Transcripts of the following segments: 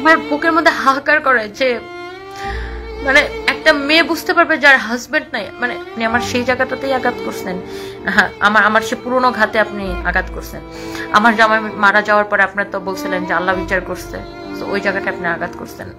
একবার বুকের মধ্যে হাহাকার করে যে মানে একটা মেয়ে বুঝতে পারবে যার হাজবেন্ড নাই, মানে আপনি আমার সেই জায়গাটাতেই আঘাত করছেন। হ্যাঁ, আমার সে পুরোনো ঘাতে আপনি আঘাত করছেন। আমার জামাই মারা যাওয়ার পরে আপনার তো বলছিলেন যে আল্লাহ বিচার করছে, তো ওই জায়গাটা আপনি আঘাত করছেন।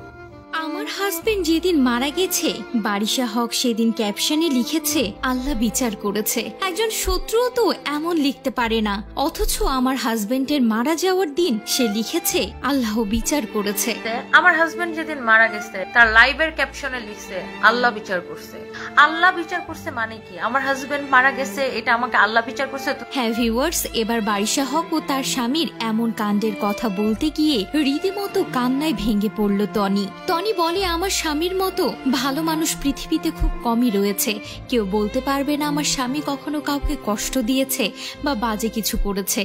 আমার হাজবেন্ড যেদিন মারা গেছে বারিশা হক সেদিন ক্যাপশনে লিখেছে আল্লাহ বিচার করেছে। একজন শত্রুও তো এমন লিখতে পারে না, অথচ আমার হাজবেন্ডের মারা যাওয়ার দিন সে লিখেছে আল্লাহ বিচার করেছে। আমার হাজবেন্ড যেদিন মারা গেছে তার লাইভের ক্যাপশনে লিখছে আল্লাহ বিচার করছে। আল্লাহ বিচার করছে মানে কি? আমার হাজবেন্ড মারা গেছে এটা আমাকে আল্লাহ বিচার করছে? হ্যাঁ ভিউয়ার্স, এবার বারিশা হক ও তার স্বামীর এমন কাণ্ডের কথা বলতে গিয়ে রীতিমতো কান্নায় ভেঙে পড়ল টনি। টনি বলে আমার স্বামীর মতো ভালো মানুষ পৃথিবীতে খুব কমই রয়েছে। কেউ বলতে পারবে না আমার স্বামী কখনো কাউকে কষ্ট দিয়েছে বা বাজে কিছু করেছে,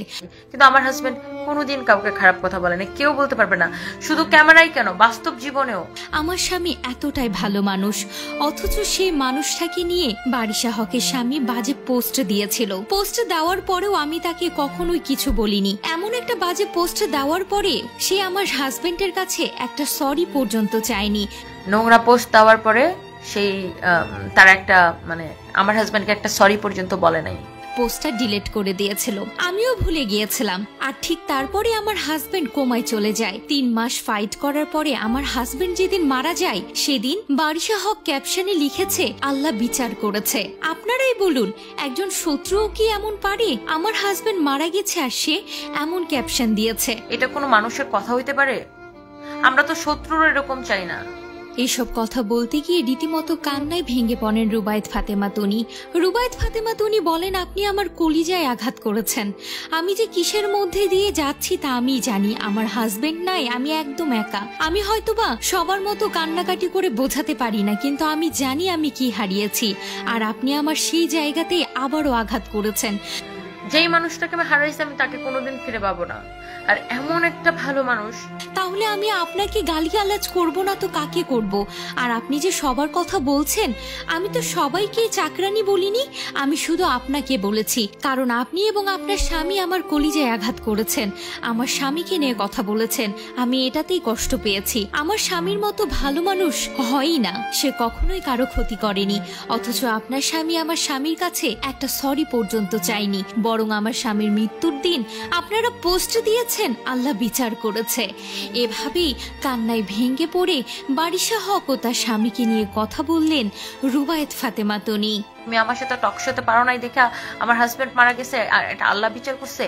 কিন্তু আমার হাজবেন্ড কোনোদিন কাউকে খারাপ কথা বলে না, কেউ বলতে পারবে না। শুধু ক্যামেরায় কেন, বাস্তব জীবনেও আমার স্বামী এতটাই ভালো মানুষ, অথচ সেই মানুষটাকে নিয়ে বারিশা হকের স্বামী বাজে পোস্ট দিয়েছিল। পোস্ট দেওয়ার পরেও আমি তাকে কখনোই কিছু বলিনি। এমন একটা বাজে পোস্ট দেওয়ার পরে সে আমার হাজবেন্ডের কাছে একটা সরি পর্যন্ত চায়নি। নোংরা পোস্ট দেওয়ার পরে সেই তার একটা মানে আমার হাজবেন্ডকে একটা সরি পর্যন্ত বলে নাই, পোস্টটা ডিলিট করে দিয়েছিল। আমিও ভুলে গিয়েছিলাম। আর ঠিক তারপরে আমার হাজবেন্ড কোমায় চলে যায়। 3 মাস ফাইট করার পরে আমার হাজবেন্ড যেদিন মারা যায় সেদিন বারিশা হক ক্যাপশনে লিখেছে আল্লাহ বিচার করেছে। আপনারাই বলুন, একজন শত্রুও কি এমন পারে? আমার হাজবেন্ড মারা গেছে আর সে এমন ক্যাপশন দিয়েছে। এটা কোনো মানুষের কথা হইতে পারে? আমরা তো শত্রুর এরকম চাই না। এইসব কথা বলতে গিয়ে রীতিমতো কান্নায় ভেঙে পড়েন রুবায়েত ফাতেমা তনি। রুবায়েত ফাতেমা তনি বলেন, আপনি আমার কলিজায় আঘাত করেছেন। আমি যে কিসের মধ্যে দিয়ে যাচ্ছি তা আমি জানি। আমার হাজবেন্ড নাই, আমি একদম একা। আমি হয়তোবা সবার মতো কান্নাকাটি করে বোঝাতে পারি না, কিন্তু আমি জানি আমি কি হারিয়েছি। আর আপনি আমার সেই জায়গাতেই আবারও আঘাত করেছেন। যেই মানুষটাকে আমি হারাইছি আমি তাকে কোনোদিন ফিরে পাবো না। আর এমন একটা ভালো মানুষ, তাহলে আমি আপনাকে গালিগালাজ করব না তো কাকে করব? আর আপনি যে সবার কথা বলছেন, আমি তো সবাইকে চাকরানি বলিনি, আমি শুধু আপনাকে বলেছি। কারণ আপনি এবং আপনার স্বামী আমার কলিজায় আঘাত করেছেন, আমার স্বামীকে নিয়ে কথা বলেছেন। আমি এটাতেই কষ্ট পেয়েছি। আমার স্বামীর মতো ভালো মানুষ হয়ই না, সে কখনোই কারো ক্ষতি করেনি। অথচ আপনার স্বামী আমার স্বামীর কাছে একটা সরি পর্যন্ত চাইনি, বরং আমার স্বামীর মৃত্যুর দিন আপনারা পোস্ট দিয়েছেন আল্লাহ বিচার করেছে। এভাবেই কান্নায় ভেঙে পড়ে বারিশা হক ও তার স্বামীকে নিয়ে কথা বললেন রুবায়েত ফাতেমা তনি। তুমি আমার সাথে টক শোতে পারো নাই দেখা আমার হাজবেন্ড মারা গেছে আর এটা আল্লাহ বিচার করছে।